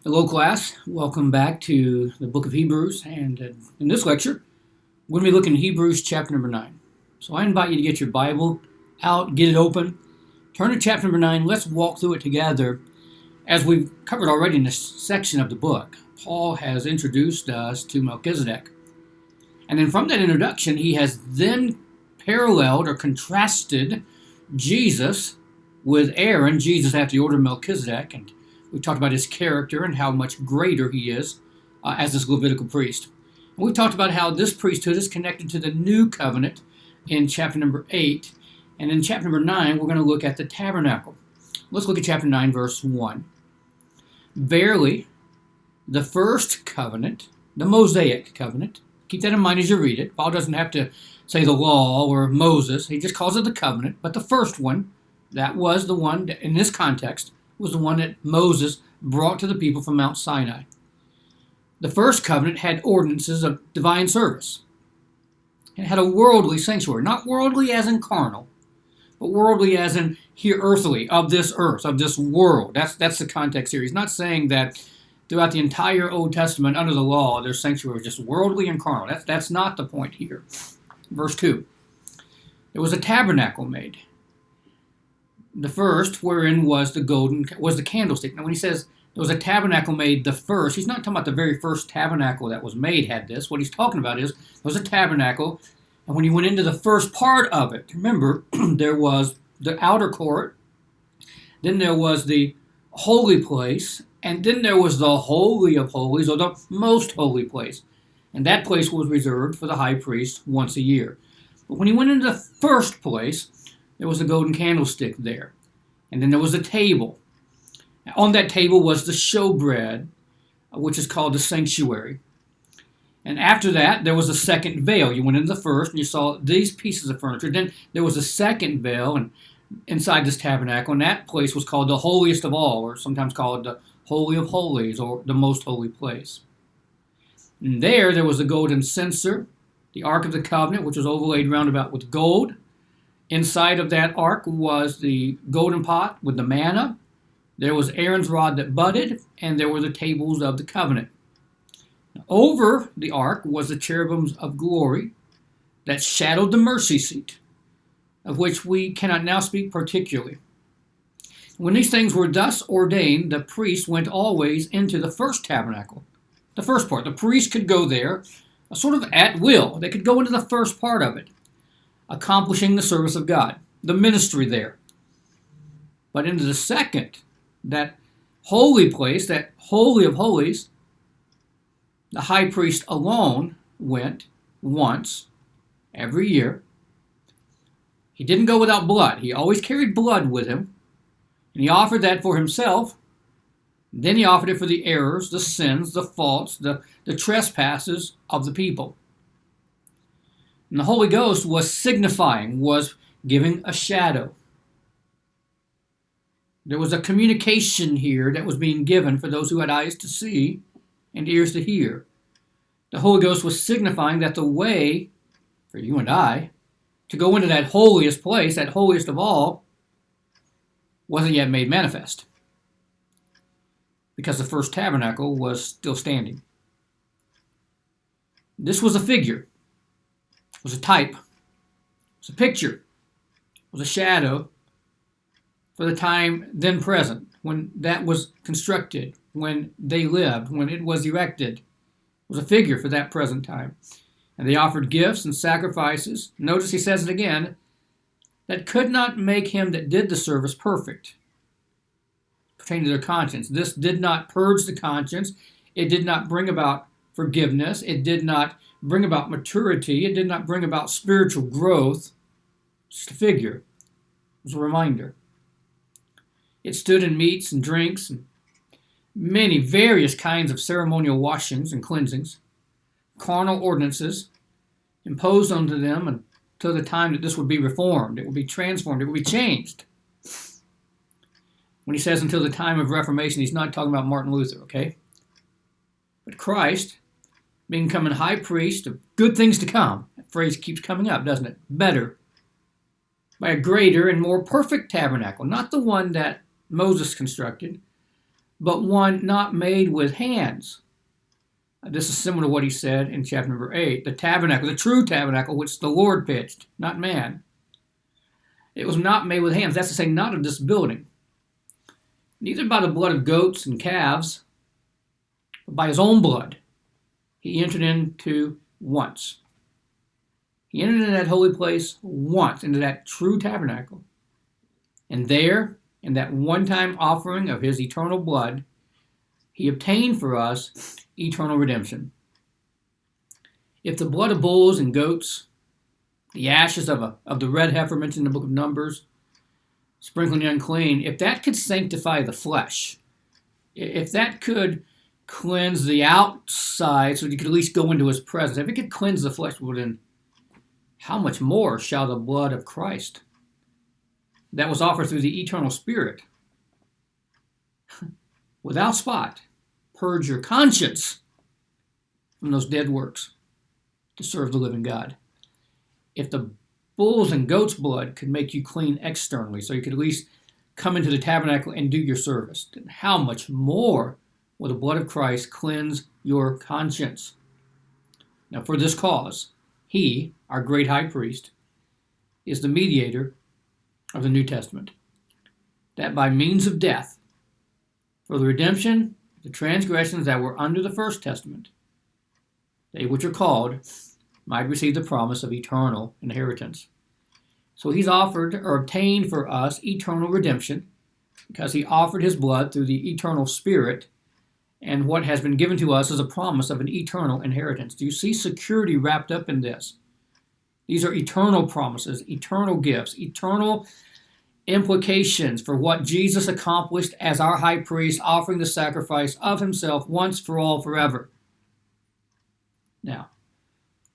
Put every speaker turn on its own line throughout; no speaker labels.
Hello, class. Welcome back to the book of Hebrews. And in this lecture, we're going to be looking at Hebrews chapter number 9. So I invite you to get your Bible out, get it open, turn to chapter number 9. Let's walk through it together. As we've covered already in this section of the book, Paul has introduced us to Melchizedek. And then from that introduction, he has then paralleled or contrasted Jesus with Aaron, Jesus after the order of Melchizedek. And we talked about his character and how much greater he is as this Levitical priest. And we talked about how this priesthood is connected to the new covenant in chapter number 8. And in chapter number 9, we're going to look at the tabernacle. Let's look at chapter 9, verse 1. Verily, the first covenant, the Mosaic covenant, keep that in mind as you read it. Paul doesn't have to say the law or Moses. He just calls it the covenant. But the first one, that was the one, in this context, was the one that Moses brought to the people from Mount Sinai. The first covenant had ordinances of divine service. It had a worldly sanctuary, not worldly as in carnal, but worldly as in here earthly, of this earth, of this world. That's the context here. He's not saying that throughout the entire Old Testament under the law, their sanctuary was just worldly and carnal. That's not the point here. Verse 2. There was a tabernacle made. The first, wherein was the candlestick. Now, when he says there was a tabernacle made the first, he's not talking about the very first tabernacle that was made had this. What he's talking about is there was a tabernacle, and when he went into the first part of it, remember, there was the outer court, then there was the holy place, and then there was the Holy of Holies, or the most holy place. And that place was reserved for the high priest once a year. But when he went into the first place, there was a golden candlestick there. And then there was a table. On that table was the showbread, which is called the sanctuary. And after that, there was a second veil. You went into the first and you saw these pieces of furniture. Then there was a second veil and inside this tabernacle, and that place was called the holiest of all, or sometimes called the Holy of Holies, or the most holy place. And there was a golden censer, the Ark of the Covenant, which was overlaid round about with gold. Inside of that ark was the golden pot with the manna. There was Aaron's rod that budded, and there were the tables of the covenant. Over the ark was the cherubims of glory that shadowed the mercy seat, of which we cannot now speak particularly. When these things were thus ordained, the priest went always into the first tabernacle, the first part. The priest could go there sort of at will. They could go into the first part of it, accomplishing the service of God, the ministry there. But into the second, that holy place, that Holy of Holies, the high priest alone went once every year. He didn't go without blood. He always carried blood with him, and he offered that for himself. Then he offered it for the errors, the sins, the faults, the trespasses of the people. And the Holy Ghost was signifying, was giving a shadow. There was a communication here that was being given for those who had eyes to see and ears to hear. The Holy Ghost was signifying that the way for you and I to go into that holiest place, that holiest of all, wasn't yet made manifest, because the first tabernacle was still standing. This was a figure. It was a type, it was a picture, it was a shadow for the time then present, when that was constructed, when they lived, when it was erected. It was a figure for that present time. And they offered gifts and sacrifices. Notice he says it again, that could not make him that did the service perfect, pertaining to their conscience. This did not purge the conscience. It did not bring about forgiveness. It did not bring about maturity. It did not bring about spiritual growth. Just a figure. It was a reminder. It stood in meats and drinks and many various kinds of ceremonial washings and cleansings, carnal ordinances imposed unto them until the time that this would be reformed. It would be transformed. It would be changed. When he says until the time of Reformation, he's not talking about Martin Luther, okay? But Christ, becoming high priest of good things to come. That phrase keeps coming up, doesn't it? Better. By a greater and more perfect tabernacle. Not the one that Moses constructed, but one not made with hands. This is similar to what he said in chapter number 8. The tabernacle, the true tabernacle, which the Lord pitched, not man. It was not made with hands. That's to say, not of this building. Neither by the blood of goats and calves, but by his own blood. He entered into once. He entered into that holy place once, into that true tabernacle. And there, in that one-time offering of his eternal blood, he obtained for us eternal redemption. If the blood of bulls and goats, the ashes of the red heifer mentioned in the book of Numbers, sprinkling the unclean, if that could sanctify the flesh, if that could cleanse the outside so you could at least go into his presence, if it could cleanse the flesh, well then, how much more shall the blood of Christ that was offered through the eternal Spirit, without spot, purge your conscience from those dead works to serve the living God. If the bulls and goats' blood could make you clean externally, so you could at least come into the tabernacle and do your service, then how much more will the blood of Christ cleanse your conscience? Now, for this cause, he, our great high priest, is the mediator of the New Testament, that by means of death, for the redemption of the transgressions that were under the first testament, they which are called might receive the promise of eternal inheritance. So he's offered or obtained for us eternal redemption because he offered his blood through the eternal Spirit, and what has been given to us is a promise of an eternal inheritance. Do you see security wrapped up in this? These are eternal promises, eternal gifts, eternal implications for what Jesus accomplished as our high priest, offering the sacrifice of himself once for all forever. Now,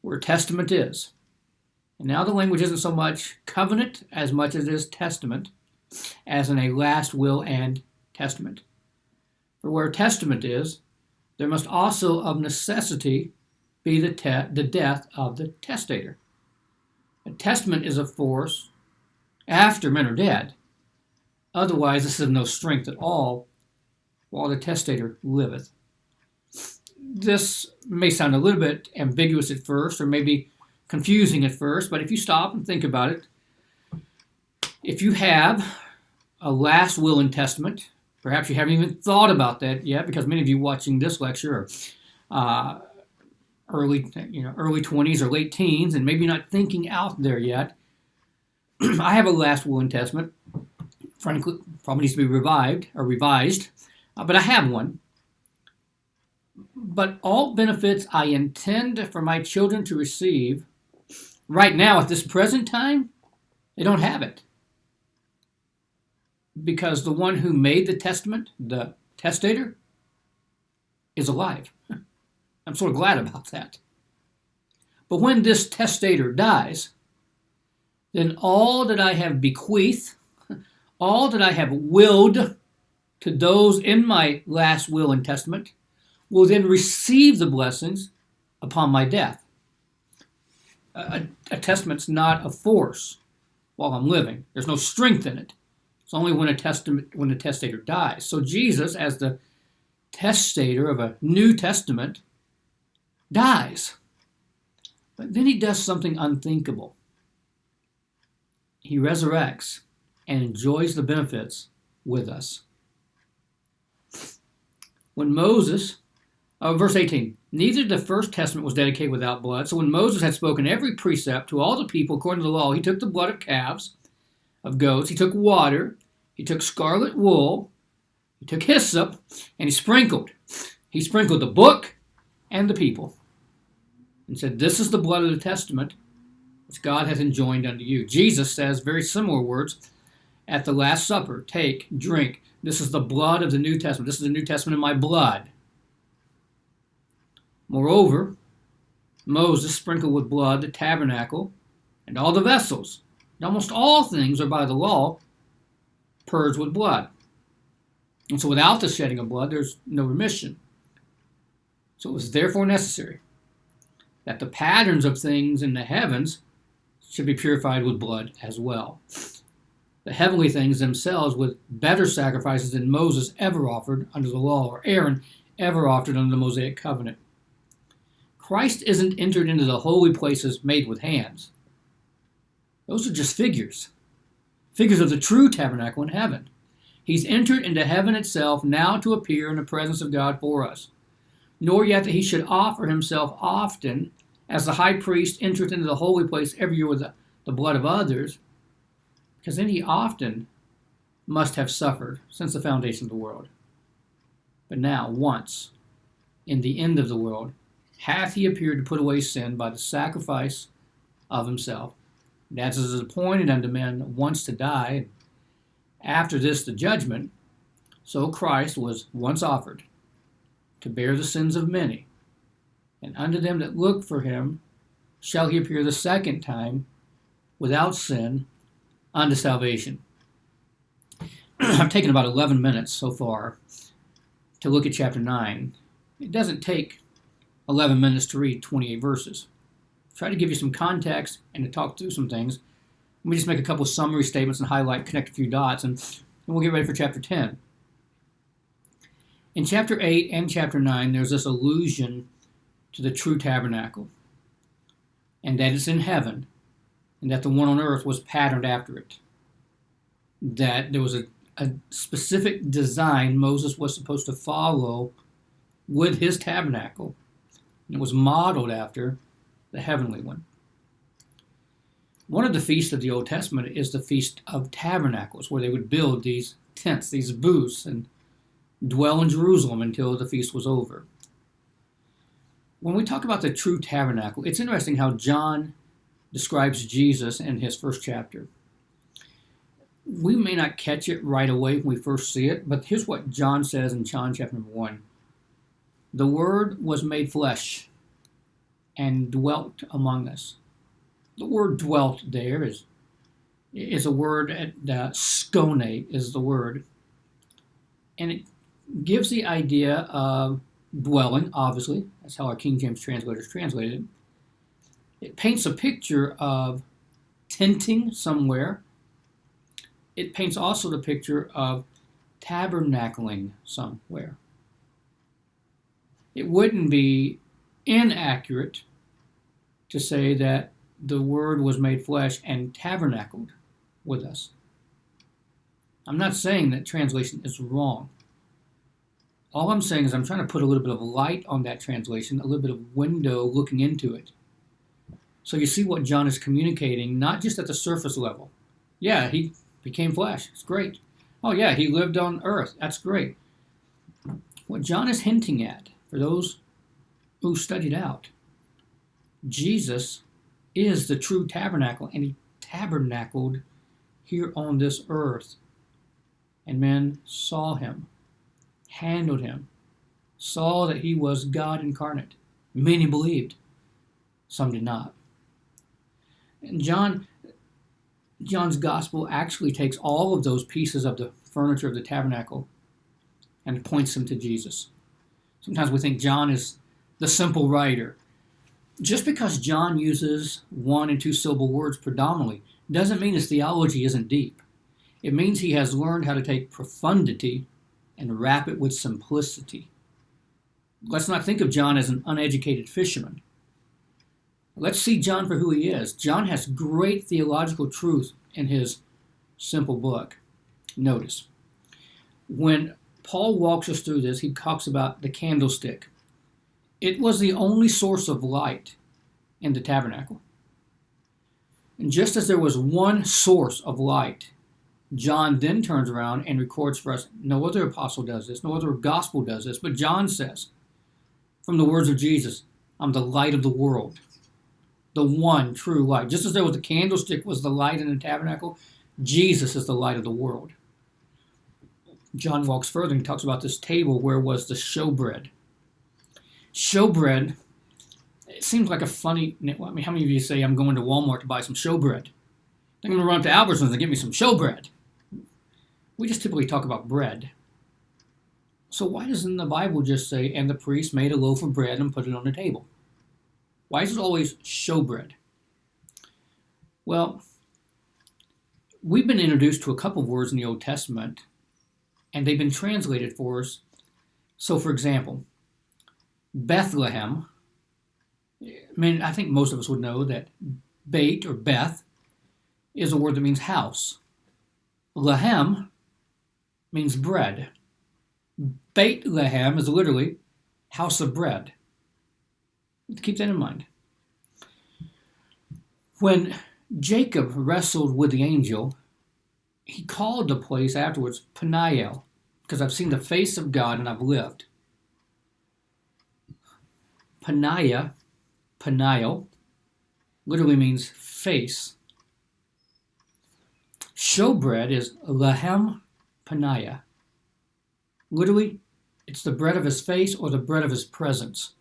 where testament is, and now the language isn't so much covenant as much as it is testament, as in a last will and testament. For where testament is, there must also of necessity be the death of the testator. A testament is of force after men are dead. Otherwise, this is of no strength at all while the testator liveth. This may sound a little bit ambiguous at first, or maybe confusing at first, but if you stop and think about it, if you have a last will and testament, perhaps you haven't even thought about that yet, because many of you watching this lecture are early 20s or late teens, and maybe not thinking out there yet. I have a last will and testament. Frankly, probably needs to be revised, but I have one. But all benefits I intend for my children to receive, right now at this present time, they don't have it. Because the one who made the testament, the testator, is alive. I'm sort of glad about that. But when this testator dies, then all that I have bequeathed, all that I have willed to those in my last will and testament, will then receive the blessings upon my death. A testament's not a force while I'm living. There's no strength in it. It's only when the testator dies. So Jesus, as the testator of a New Testament, dies. But then he does something unthinkable. He resurrects and enjoys the benefits with us. When Moses, verse 18, neither the first testament was dedicated without blood. So when Moses had spoken every precept to all the people according to the law, he took the blood of calves, of goats, he took water, he took scarlet wool, he took hyssop, and he sprinkled. He sprinkled the book and the people, and said, this is the blood of the testament which God hath enjoined unto you. Jesus says very similar words at the Last Supper. Take, drink. This is the blood of the New Testament. This is the New Testament in my blood. Moreover, Moses sprinkled with blood the tabernacle and all the vessels. And almost all things are by the law purged with blood. And so without the shedding of blood, there's no remission. So it was therefore necessary that the patterns of things in the heavens should be purified with blood as well. the heavenly things themselves with better sacrifices than Moses ever offered under the law, or Aaron ever offered under the Mosaic covenant. Christ isn't entered into the holy places made with hands. Those are just figures of the true tabernacle in heaven. He's entered into heaven itself now to appear in the presence of God for us. Nor yet that he should offer himself often, as the high priest entereth into the holy place every year with the blood of others, because then he often must have suffered since the foundation of the world. But now, once, in the end of the world, hath he appeared to put away sin by the sacrifice of himself. And as it is appointed unto men once to die, after this the judgment, so Christ was once offered to bear the sins of many. And unto them that look for him shall he appear the second time without sin unto salvation. I've taken about 11 minutes so far to look at chapter 9. It doesn't take 11 minutes to read 28 verses. Try to give you some context and to talk through some things. Let me just make a couple summary statements and highlight, connect a few dots, and we'll get ready for chapter 10. In chapter 8 and chapter 9, there's this allusion to the true tabernacle, and that it's in heaven, and that the one on earth was patterned after it. That there was a specific design Moses was supposed to follow with his tabernacle, and it was modeled after the heavenly one. One of the feasts of the Old Testament is the Feast of Tabernacles, where they would build these tents, these booths, and dwell in Jerusalem until the feast was over. When we talk about the true tabernacle, it's interesting how John describes Jesus in his first chapter. We may not catch it right away when we first see it, but here's what John says in John chapter 1. The Word was made flesh and dwelt among us. The word dwelt there is a word, skone is the word. And it gives the idea of dwelling, obviously. That's how our King James translators translated it. It paints a picture of tenting somewhere. It paints also the picture of tabernacling somewhere. It wouldn't be inaccurate to say that the Word was made flesh and tabernacled with us. I'm not saying that translation is wrong. All I'm saying is I'm trying to put a little bit of light on that translation, a little bit of window looking into it. So you see what John is communicating, not just at the surface level. Yeah, he became flesh. It's great. Oh yeah, he lived on earth. That's great. What John is hinting at, for those who studied out, Jesus is the true tabernacle, and he tabernacled here on this earth. And men saw him, handled him, saw that he was God incarnate. Many believed, some did not. And John's gospel actually takes all of those pieces of the furniture of the tabernacle and points them to Jesus. Sometimes we think John is the simple writer. Just because John uses 1 and 2 syllable words predominantly doesn't mean his theology isn't deep. It means he has learned how to take profundity and wrap it with simplicity. Let's not think of John as an uneducated fisherman. Let's see John for who he is. John has great theological truth in his simple book. Notice, when Paul walks us through this, he talks about the candlestick. It was the only source of light in the tabernacle. And just as there was one source of light, John then turns around and records for us, no other apostle does this, no other gospel does this, but John says, from the words of Jesus, I'm the light of the world, the one true light. Just as there was the candlestick was the light in the tabernacle, Jesus is the light of the world. John walks further and talks about this table where was the showbread. Showbread, it seems like a funny, I mean, how many of you say I'm going to Walmart to buy some showbread? I'm going to run up to Albertsons and get me some showbread. We just typically talk about bread. So why doesn't the Bible just say, and the priest made a loaf of bread and put it on the table? Why is it always showbread? Well, We've been introduced to a couple of words in the Old Testament, and they've been translated for us. So, for example, Bethlehem. I think most of us would know that Beit or Beth is a word that means house. Lehem means bread. Beit Lehem is literally house of bread. Keep that in mind. When Jacob wrestled with the angel, he called the place afterwards Peniel, because I've seen the face of God and I've lived. Peniel, literally means face. Showbread is Lehem Peniah. Literally, it's the bread of his face or the bread of his presence.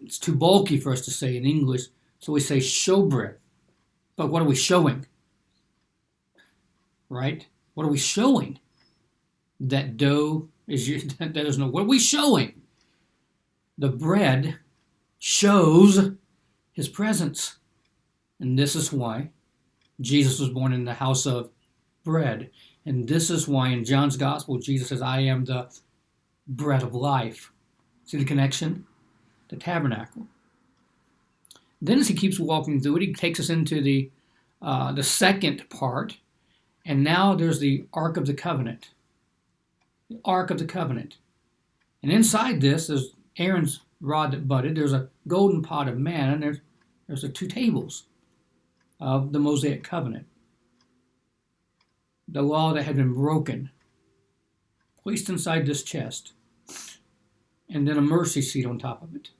It's too bulky for us to say in English, so we say showbread. But what are we showing? Right? What are we showing? That dough is that is no. What are we showing? The bread shows his presence. And this is why Jesus was born in the house of bread. And this is why in John's Gospel, Jesus says, I am the bread of life. See the connection? The tabernacle. Then as he keeps walking through it, he takes us into the second part. And now there's the Ark of the Covenant. The Ark of the Covenant. And inside this is Aaron's rod that budded. There's a golden pot of manna, and there's the 2 tables of the Mosaic covenant. The law that had been broken, placed inside this chest. And then a mercy seat on top of it.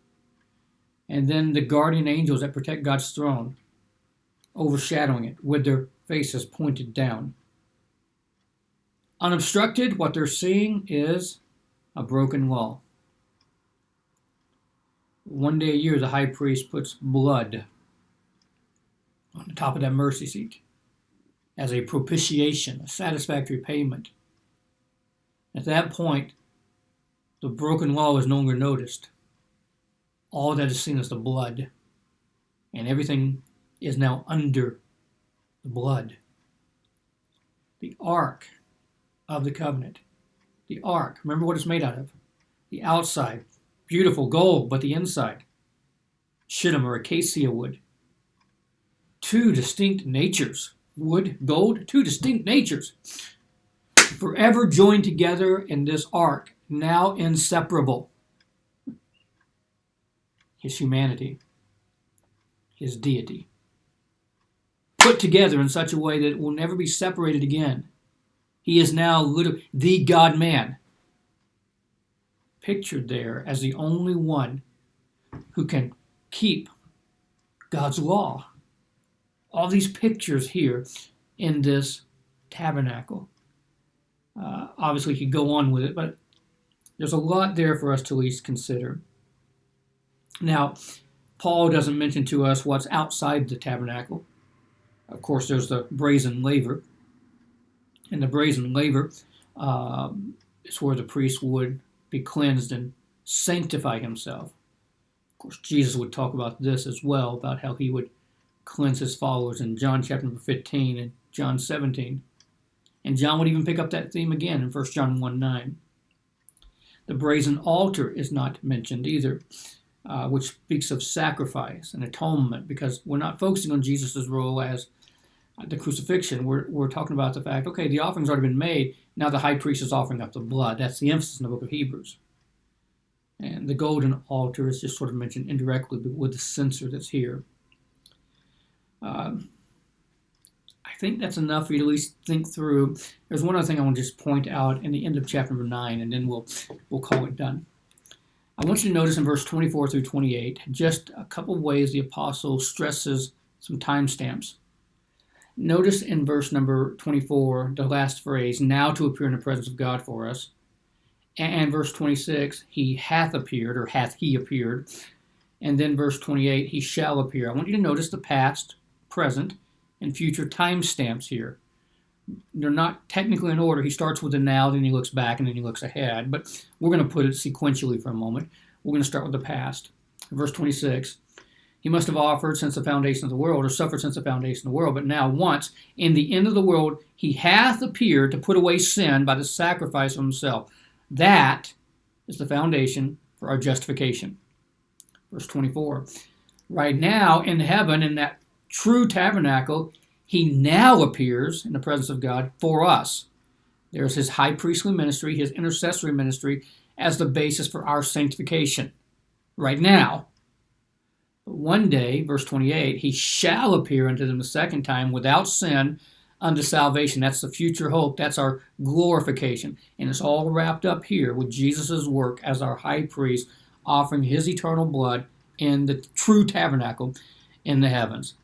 And then the guardian angels that protect God's throne, overshadowing it with their faces pointed down. Unobstructed, what they're seeing is a broken law. One day a year, the high priest puts blood on the top of that mercy seat as a propitiation, a satisfactory payment. At that point, the broken law is no longer noticed. All that is seen is the blood, and everything is now under the blood. The Ark of the Covenant. The Ark, remember what it's made out of. The outside, beautiful gold, but the inside, shittim or acacia wood. 2 distinct natures. Wood, gold, 2 distinct natures. Forever joined together in this ark, now inseparable. His humanity, his deity. Put together in such a way that it will never be separated again. He is now literally the God-man. Pictured there as the only one who can keep God's law. All these pictures here in this tabernacle. Obviously, you could go on with it, but there's a lot there for us to at least consider. Now, Paul doesn't mention to us what's outside the tabernacle. Of course, there's the brazen laver. And the brazen laver is where the priest would be cleansed and sanctify himself. Of course, Jesus would talk about this as well, about how he would cleanse his followers in John chapter 15 and John 17. And John would even pick up that theme again in 1 John 1:9. The brazen altar is not mentioned either, which speaks of sacrifice and atonement, because we're not focusing on Jesus' role as the crucifixion. We're talking about the fact, okay, the offering's already been made, now the high priest is offering up the blood. That's the emphasis in the book of Hebrews. And the golden altar is just sort of mentioned indirectly with the censer that's here. I think that's enough for you to at least think through. There's one other thing I want to just point out in the end of chapter 9, and then we'll call it done. I want you to notice in verse 24 through 28, just a couple of ways the apostle stresses some timestamps. Notice in verse number 24, the last phrase, now to appear in the presence of God for us. And verse 26, he hath appeared, or hath he appeared. And then verse 28, he shall appear. I want you to notice the past, present, and future timestamps here. They're not technically in order. He starts with the now, then he looks back, and then he looks ahead. But we're going to put it sequentially for a moment. We're going to start with the past. Verse 26, he must have offered since the foundation of the world, or suffered since the foundation of the world. But now once, in the end of the world, he hath appeared to put away sin by the sacrifice of himself. That is the foundation for our justification. Verse 24. Right now in heaven, in that true tabernacle, he now appears in the presence of God for us. There's his high priestly ministry, his intercessory ministry, as the basis for our sanctification. Right now. But one day, verse 28, he shall appear unto them the second time without sin unto salvation. That's the future hope. That's our glorification. And it's all wrapped up here with Jesus' work as our high priest, offering his eternal blood in the true tabernacle in the heavens.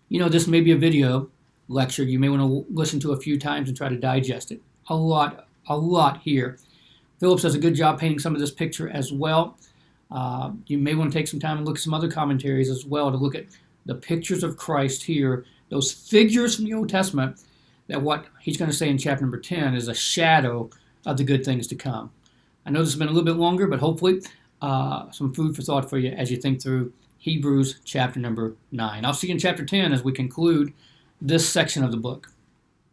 You know, this may be a video lecture you may want to listen to a few times and try to digest it. A lot here. Phillips does a good job painting some of this picture as well. You may want to take some time and look at some other commentaries as well to look at the pictures of Christ here, those figures from the Old Testament, that what he's going to say in chapter number 10 is a shadow of the good things to come. I know this has been a little bit longer, but hopefully some food for thought for you as you think through Hebrews chapter number 9. I'll see you in chapter 10 as we conclude this section of the book.